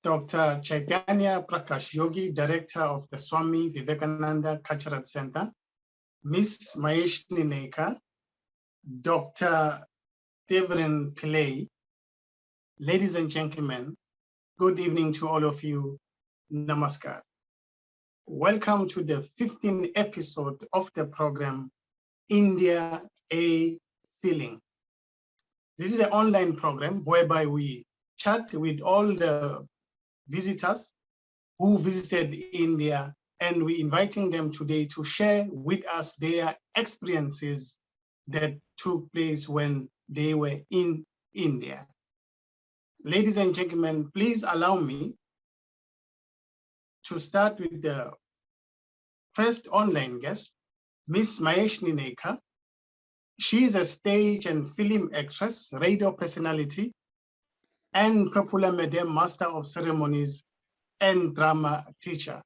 Dr. Chaitanya Prakash Yogi, Director of the Swami Vivekananda Cultural Center, Ms.Maeshni Naicker, Dr. Thavrin Pillay. Ladies and gentlemen, good evening to all of you. Namaskar. Welcome to the 15th episode of the program, India A Feeling. This is an online program whereby we chat with all the visitors who visited India, and we're inviting them today to share with us their experiences that took place when they were in India. Ladies and gentlemen, please allow me to start with the first online guest, Ms.Maeshni Naicker. She is a stage and film actress, radio personality, and popular media master of ceremonies and drama teacher.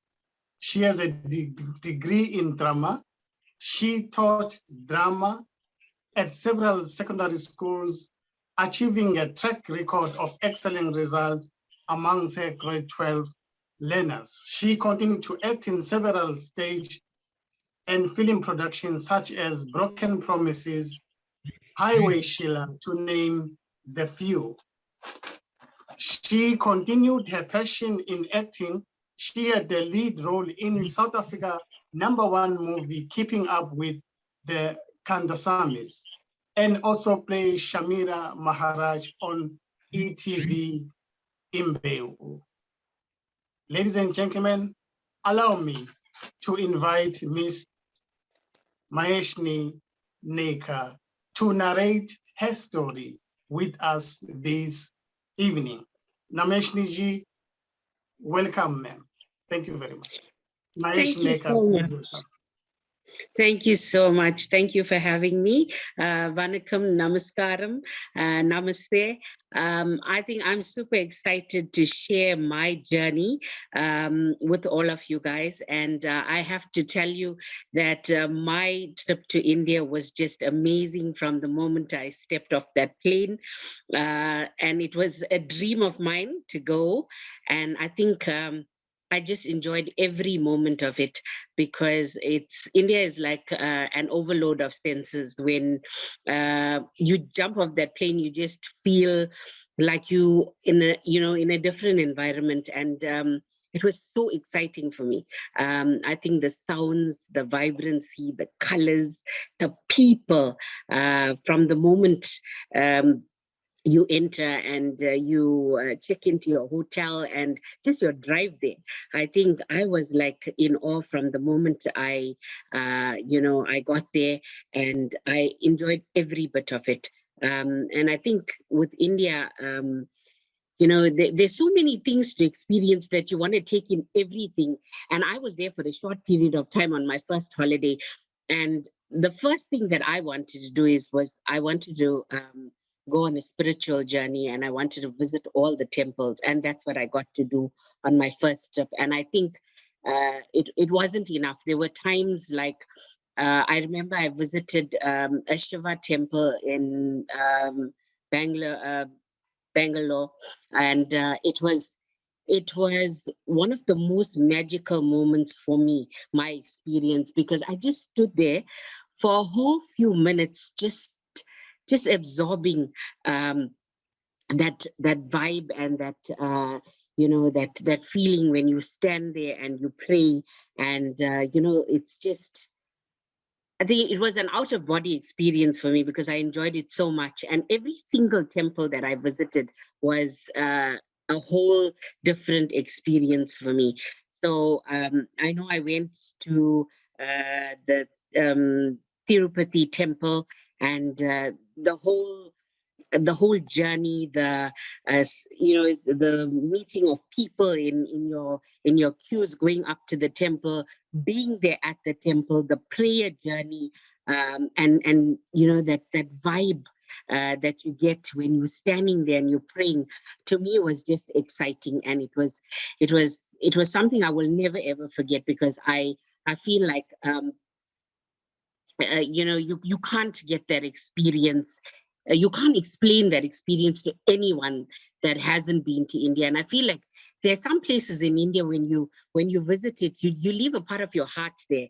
She has a degree in drama. She taught drama at several secondary schools, achieving a track record of excellent results amongst her grade 12 learners. She continued to act in several stage and film productions such as Broken Promises, Highway Sheila, to name the few. She continued her passion in acting. She had the lead role in South Africa #1 movie, Keeping Up with the Kandasamis, and also plays Shamira Maharaj on ETV Imbewu. Ladies and gentlemen, allow me to invite Ms. Maeshni Naicker to narrate her story with us this evening. Maeshni ji, welcome, ma'am. Thank you very much. Thank you so much. Thank you so much. Thank you for having me. Vanakkam, namaskaram, namaste. I think I'm super excited to share my journey with all of you guys. And I have to tell you that my trip to India was just amazing from the moment I stepped off that plane. And it was a dream of mine to go. And I think I just enjoyed every moment of it, because India is like an overload of senses. When you jump off that plane, you just feel like you in a different environment, and it was so exciting for me. I think the sounds, the vibrancy, the colors, the people, from the moment you enter and you check into your hotel and just your drive there. I think I was like in awe from the moment I got there, and I enjoyed every bit of it. And I think with India, there's so many things to experience that you want to take in everything. And I was there for a short period of time on my first holiday. And the first thing that I wanted to do was I wanted to go on a spiritual journey, and I wanted to visit all the temples, and that's what I got to do on my first trip. And I think it wasn't enough. There were times like I remember I visited a Shiva temple in Bangalore, and it was one of the most magical moments for me, my experience, because I just stood there for a whole few minutes, just absorbing that vibe and that that feeling when you stand there and you pray, and it's just, I think it was an out of body experience for me, because I enjoyed it so much. And every single temple that I visited was a whole different experience for me. So I know I went to the Tirupati temple, and the whole journey, the meeting of people in your queues going up to the temple, being there at the temple, the prayer journey, and that vibe that you get when you're standing there and you're praying, to me was just exciting. And it was something I will never ever forget, because I feel like you can't get that experience. You can't explain that experience to anyone that hasn't been to India. And I feel like there are some places in India when you visit it, you leave a part of your heart there,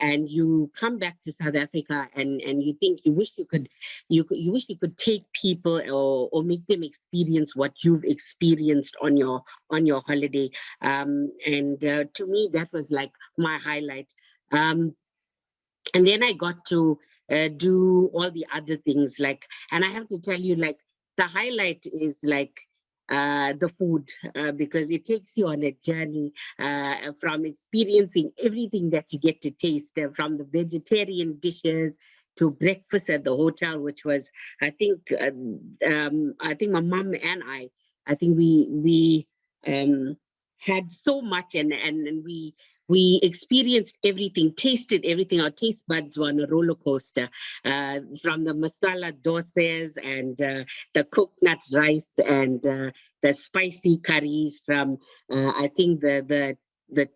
and you come back to South Africa and you think you wish you could take people or make them experience what you've experienced on your holiday. And to me, that was like my highlight. And then I got to do all the other things, like, and I have to tell you, like, the highlight is like the food, because it takes you on a journey from experiencing everything that you get to taste, from the vegetarian dishes to breakfast at the hotel, which was, I think my mom and I think we had so much, and we experienced everything, tasted everything. Our taste buds were on a roller coaster, from the masala dosas and the coconut rice and the spicy curries, from I think the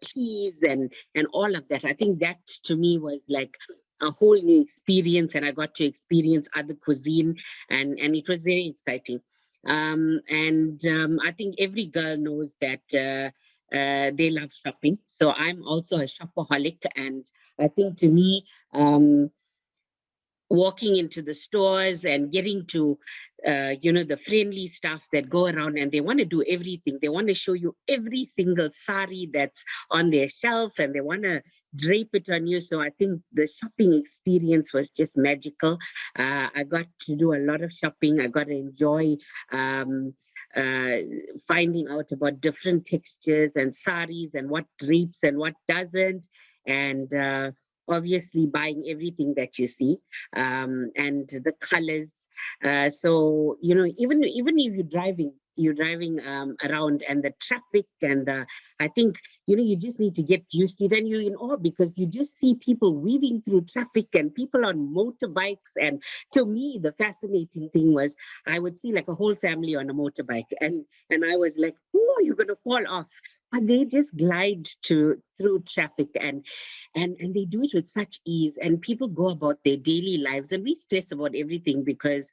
teas and all of that. I think that to me was like a whole new experience, and I got to experience other cuisine, and it was very exciting. I think every girl knows that they love shopping. So I'm also a shopaholic, and I think to me, walking into the stores and getting to, the friendly staff that go around and they want to do everything. They want to show you every single sari that's on their shelf, and they want to drape it on you. So I think the shopping experience was just magical. I got to do a lot of shopping. I got to enjoy finding out about different textures and saris and what drapes and what doesn't. And obviously buying everything that you see, and the colors. So, even if you're driving around, and the traffic, and I think, you just need to get used to it, and you're in awe because you just see people weaving through traffic and people on motorbikes. And to me, the fascinating thing was I would see like a whole family on a motorbike, and I was like, oh, you're going to fall off. But they just glide through traffic, and they do it with such ease, and people go about their daily lives, and we stress about everything because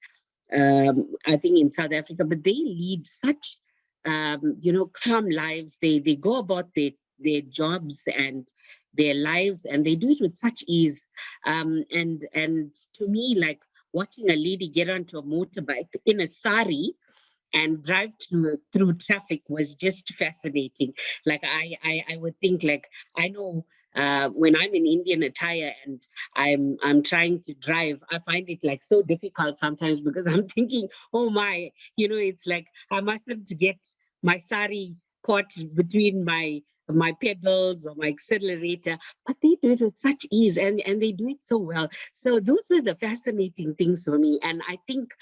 I think in South Africa, but they lead such calm lives. They go about their jobs and their lives, and they do it with such ease. And to me, like, watching a lady get onto a motorbike in a sari and drive through traffic was just fascinating. Like, I would think, like, I know when I'm in Indian attire and I'm trying to drive, I find it like so difficult sometimes because I'm thinking, oh my, it's like I mustn't get my sari caught between my pedals or my accelerator, but they do it with such ease, and they do it so well. So those were the fascinating things for me. And I think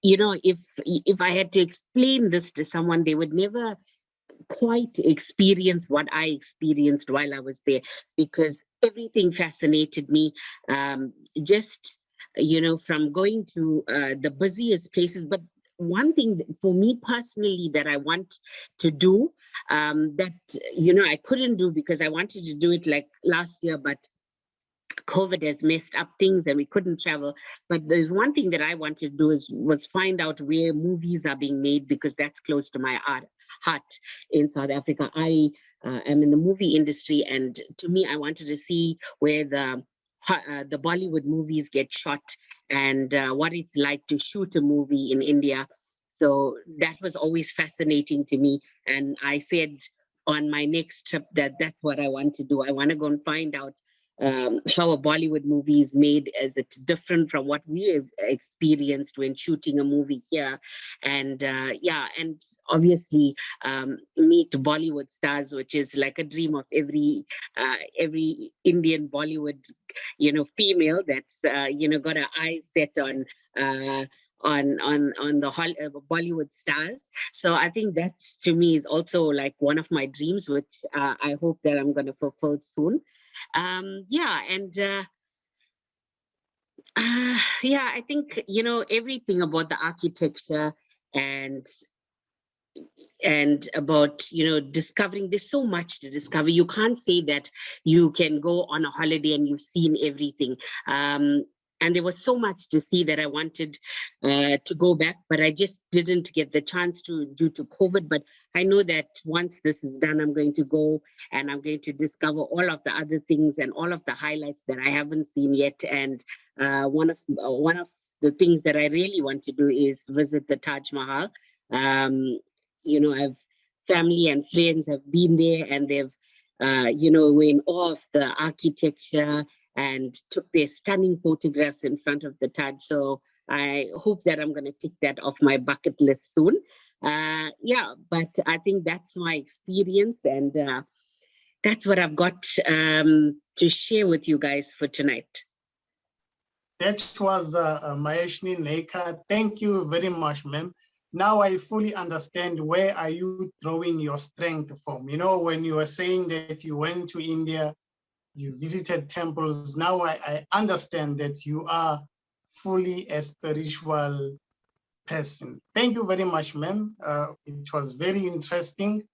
if I had to explain this to someone, they would never quite experience what I experienced while I was there, because everything fascinated me. Just, from going to the busiest places. But one thing for me personally that I want to do, that, I couldn't do because I wanted to do it like last year, but COVID has messed up things and we couldn't travel. But there's one thing that I wanted to do was find out where movies are being made, because that's close to my heart in South Africa. I am in the movie industry, and to me, I wanted to see where the Bollywood movies get shot, and what it's like to shoot a movie in India. So that was always fascinating to me. And I said on my next trip that's what I want to do. I want to go and find out how a Bollywood movie is made. Is it different from what we have experienced when shooting a movie here? And and obviously meet Bollywood stars, which is like a dream of every Indian Bollywood, female that's got her eyes set on the Bollywood stars. So I think that to me is also like one of my dreams, which I hope that I'm going to fulfill soon. I think everything about the architecture and about discovering. There's so much to discover. You can't say that you can go on a holiday and you've seen everything. And there was so much to see that I wanted to go back, but I just didn't get the chance to due to COVID. But I know that once this is done, I'm going to go and I'm going to discover all of the other things and all of the highlights that I haven't seen yet. And one of the things that I really want to do is visit the Taj Mahal. I've family and friends have been there, and they've were in awe of the architecture and took their stunning photographs in front of the Taj. So I hope that I'm going to tick that off my bucket list soon. But I think that's my experience, and that's what I've got to share with you guys for tonight. That was Maeshni Naicker. Thank you very much, ma'am. Now I fully understand where are you drawing your strength from. When you were saying that you went to India, you visited temples. Now I understand that you are fully a spiritual person. Thank you very much, ma'am. It was very interesting,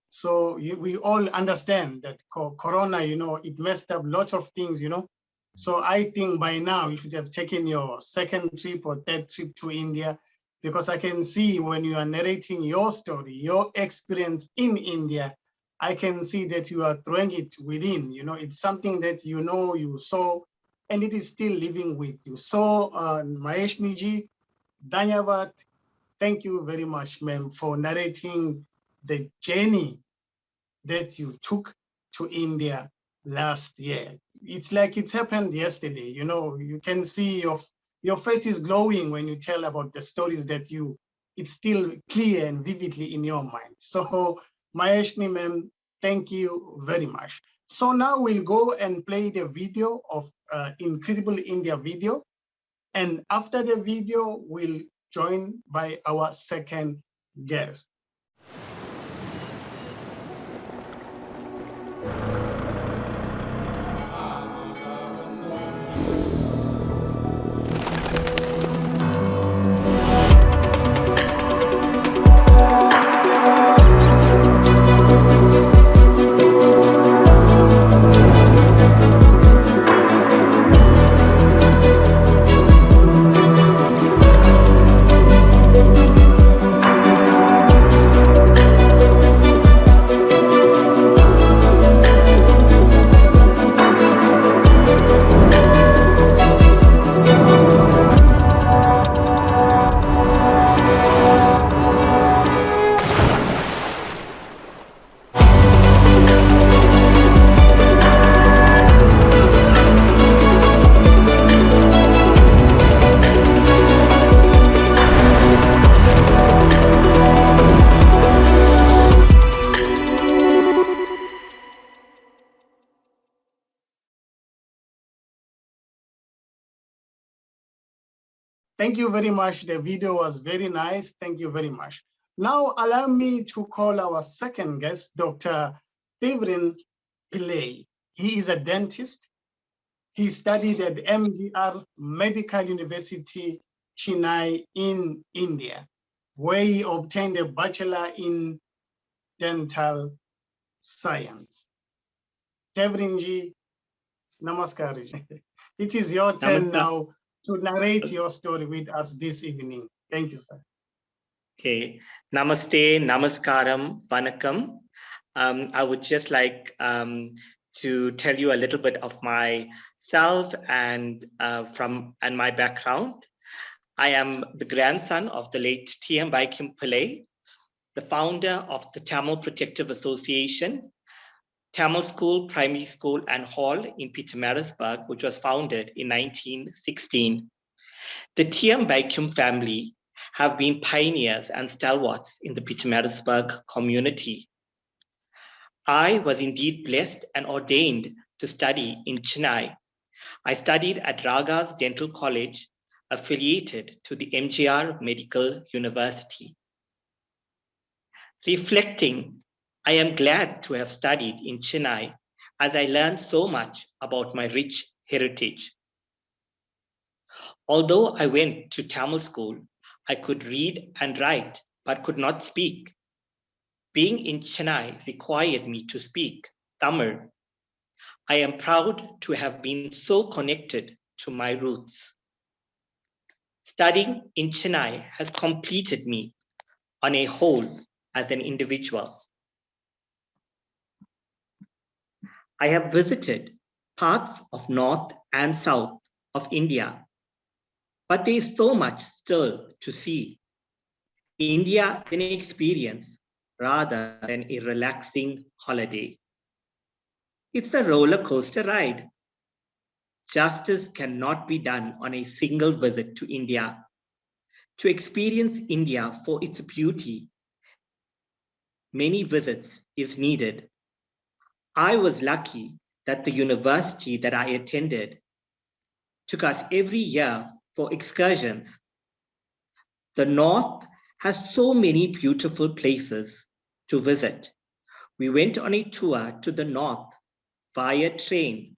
So we all understand that Corona, it messed up lots of things, So I think by now you should have taken your second trip or third trip to India, because I can see when you are narrating your story, your experience in India, I can see that you are throwing it within, it's something that you saw, and it is still living with you. So Maeshni ji, Dhanyavad, thank you very much, ma'am, for narrating the journey that you took to India last year. It's like it happened yesterday. You can see your face is glowing when you tell about the stories that it's still clear and vividly in your mind. So Maeshni, ma'am, thank you very much. So now we'll go and play the video of Incredible India video. And after the video, we'll join by our second guest. Thank you very much. The video was very nice. Thank you very much. Now, allow me to call our second guest, Dr. Thavrin Pillay. He is a dentist. He studied at MGR Medical University, Chennai in India, where he obtained a bachelor in dental science. Thavrinji, namaskar. It is your turn now to narrate your story with us this evening. Thank you, sir. Okay. Namaste, namaskaram, vanakkam. I would just like to tell you a little bit of myself and my background. I am the grandson of the late T.M. Bharat Pillay, the founder of the Tamil Protective Association, Tamil School, Primary School and Hall in Pietermaritzburg, which was founded in 1916. The T.M. Bharat family have been pioneers and stalwarts in the Pietermaritzburg community. I was indeed blessed and ordained to study in Chennai. I studied at Raga's Dental College, affiliated to the MGR Medical University. Reflecting, I am glad to have studied in Chennai, as I learned so much about my rich heritage. Although I went to Tamil school, I could read and write, but could not speak. Being in Chennai required me to speak Tamil. I am proud to have been so connected to my roots. Studying in Chennai has completed me on a whole as an individual. I have visited parts of North and South of India, but there is so much still to see. India is an experience rather than a relaxing holiday. It's a roller coaster ride. Justice cannot be done on a single visit to India. To experience India for its beauty, many visits is needed. I was lucky that the university that I attended took us every year for excursions. The North has so many beautiful places to visit. We went on a tour to the North via train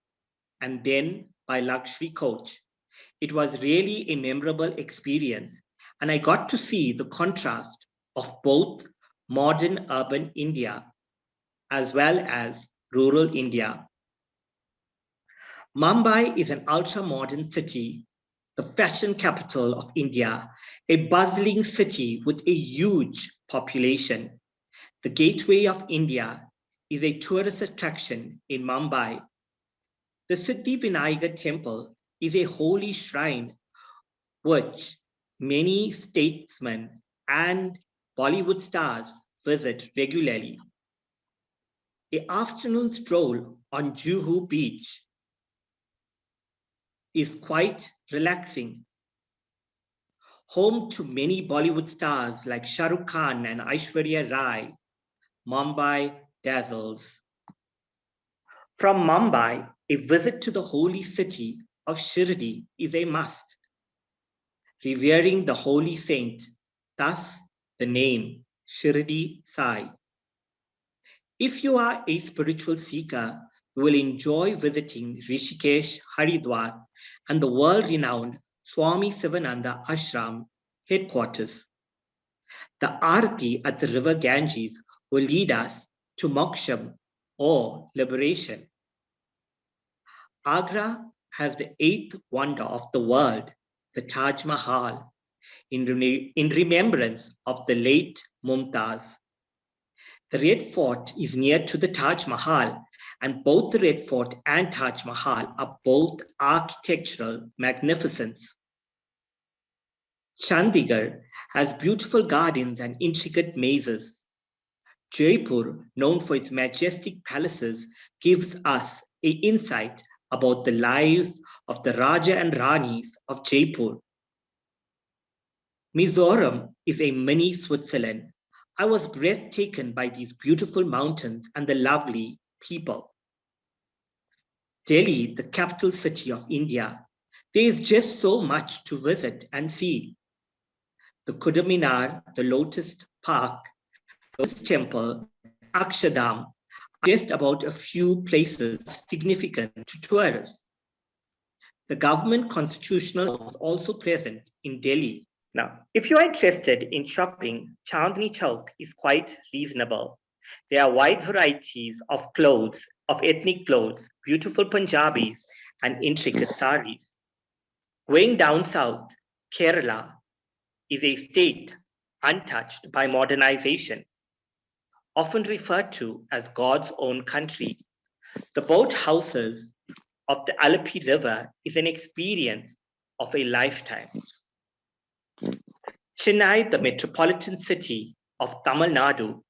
and then by luxury coach. It was really a memorable experience, and I got to see the contrast of both modern urban India as well as rural India. Mumbai is an ultra-modern city, the fashion capital of India, a bustling city with a huge population. The Gateway of India is a tourist attraction in Mumbai. The Siddhivinayaga temple is a holy shrine which many statesmen and Bollywood stars visit regularly. An afternoon stroll on Juhu Beach is quite relaxing. Home to many Bollywood stars like Shah Rukh Khan and Aishwarya Rai, Mumbai dazzles. From Mumbai, a visit to the holy city of Shirdi is a must. Revering the holy saint, thus the name Shirdi Sai. If you are a spiritual seeker, you will enjoy visiting Rishikesh, Haridwar, and the world-renowned Swami Sivananda Ashram headquarters. The Aarti at the river Ganges will lead us to Moksham or liberation. Agra has the eighth wonder of the world, the Taj Mahal, in remembrance of the late Mumtaz. The Red Fort is near to the Taj Mahal, and both the Red Fort and Taj Mahal are both architectural magnificence. Chandigarh has beautiful gardens and intricate mazes. Jaipur, known for its majestic palaces, gives us an insight about the lives of the Raja and Ranis of Jaipur. Mizoram is a mini Switzerland. I was breathtaken by these beautiful mountains and the lovely people. Delhi, the capital city of India, there is just so much to visit and see. The Qutub Minar, the Lotus Park, Lotus Temple, Akshardham are just about a few places significant to tourists. The government constitutional law is also present in Delhi. Now, if you are interested in shopping, Chandni Chowk is quite reasonable. There are wide varieties of clothes, of ethnic clothes, beautiful Punjabis, and intricate saris. Going down south, Kerala is a state untouched by modernization, often referred to as God's own country. The boat houses of the Alapi River is an experience of a lifetime. Chennai, the metropolitan city of Tamil Nadu.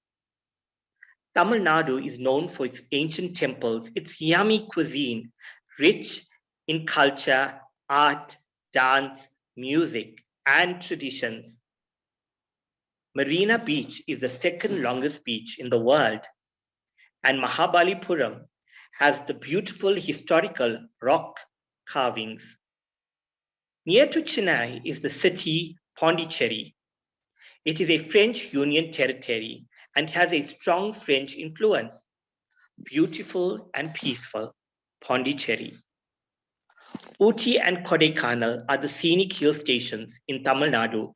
Tamil Nadu is known for its ancient temples, its yummy cuisine, rich in culture, art, dance, music, and traditions. Marina Beach is the second longest beach in the world, and Mahabalipuram has the beautiful historical rock carvings. Near to Chennai is the city Pondicherry. It is a French Union territory and has a strong French influence. Beautiful and peaceful, Pondicherry. Ooty and Kodaikanal are the scenic hill stations in Tamil Nadu.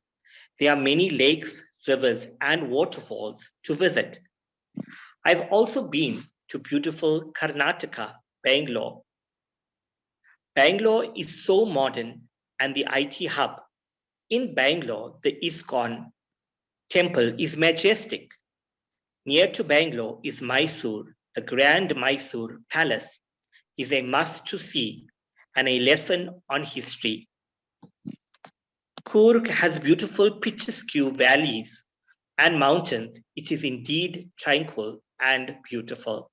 There are many lakes, rivers, and waterfalls to visit. I've also been to beautiful Karnataka, Bangalore. Bangalore is so modern and the IT hub. In Bangalore, the ISKCON temple is majestic. Near to Bangalore is Mysore. The Grand Mysore Palace is a must to see and a lesson on history. Coorg has beautiful picturesque valleys and mountains. It is indeed tranquil and beautiful.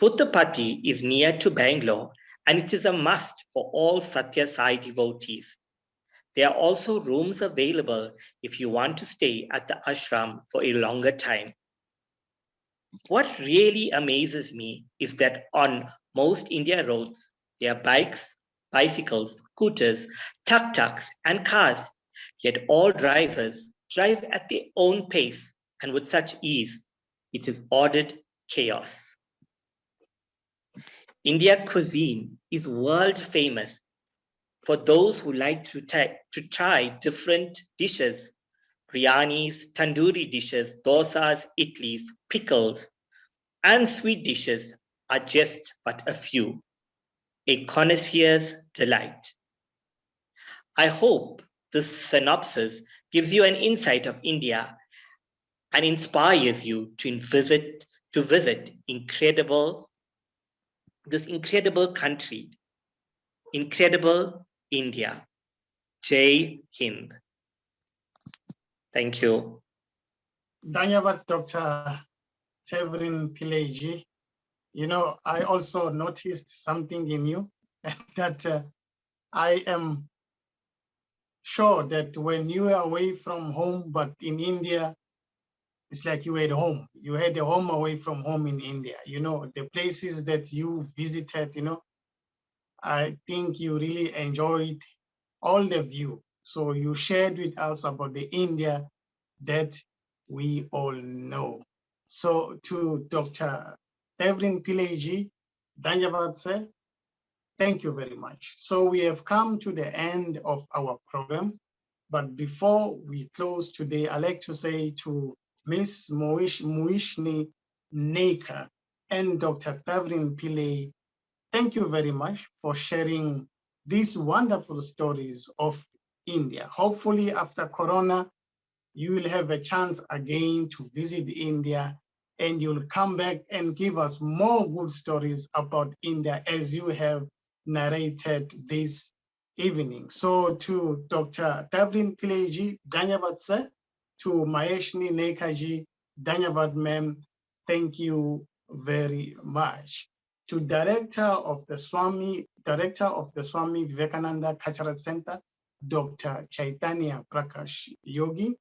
Puttapati is near to Bangalore and it is a must for all Satya Sai devotees. There are also rooms available if you want to stay at the ashram for a longer time. What really amazes me is that on most India roads, there are bikes, bicycles, scooters, tuk-tuks, and cars, yet all drivers drive at their own pace and with such ease. It is ordered chaos. India cuisine is world famous for those who like to try different dishes, biryanis, tandoori dishes, dosas, idlis, pickles, and sweet dishes are just but a few, a connoisseur's delight. I hope this synopsis gives you an insight of India and inspires you to visit this incredible country, incredible India. Jai Hind. Thank you. Dhanyavad, Dr. Thavrin Pillay. You know, I also noticed something in you that I am sure that when you are away from home, but in India, it's like you were at home. You had a home away from home in India. You know, the places that you visited, you know, I think you really enjoyed all the view. So you shared with us about the India that we all know. So to Dr. Thavrin Pillay, Dhanyavad sir, thank you very much. So we have come to the end of our program. But before we close today, I'd like to say to Ms.Maeshni Naicker and Dr. Thavrin Pillay, thank you very much for sharing these wonderful stories of India. Hopefully after Corona, you will have a chance again to visit India and you'll come back and give us more good stories about India as you have narrated this evening. So to Dr. Thavrin Pillay, Dhanyavad sir, to Maeshni Naicker ji, Dhanyavad ma'am, thank you very much. To Director of the Swami Vivekananda Cultural Center, Dr. Chaitanya Prakash Yogi,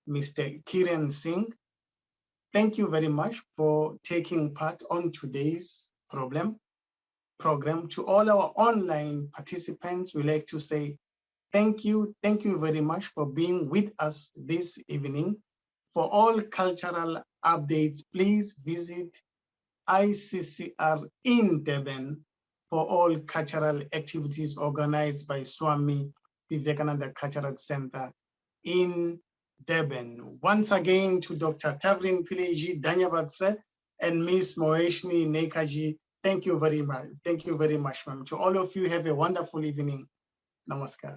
Mr. Kiran Singh, thank you very much for taking part on today's program. To all our online participants, we like to say thank you very much for being with us this evening. For all cultural updates, please visit ICCR in Devon for all cultural activities organized by Swami Vivekananda Cultural Center in Devon. Once again, to Dr. Thavrin Pillay, Dhanyavad sir, and Ms.Maeshni Naicker, thank you very much. Thank you very much, ma'am. To all of you, have a wonderful evening. Namaskar.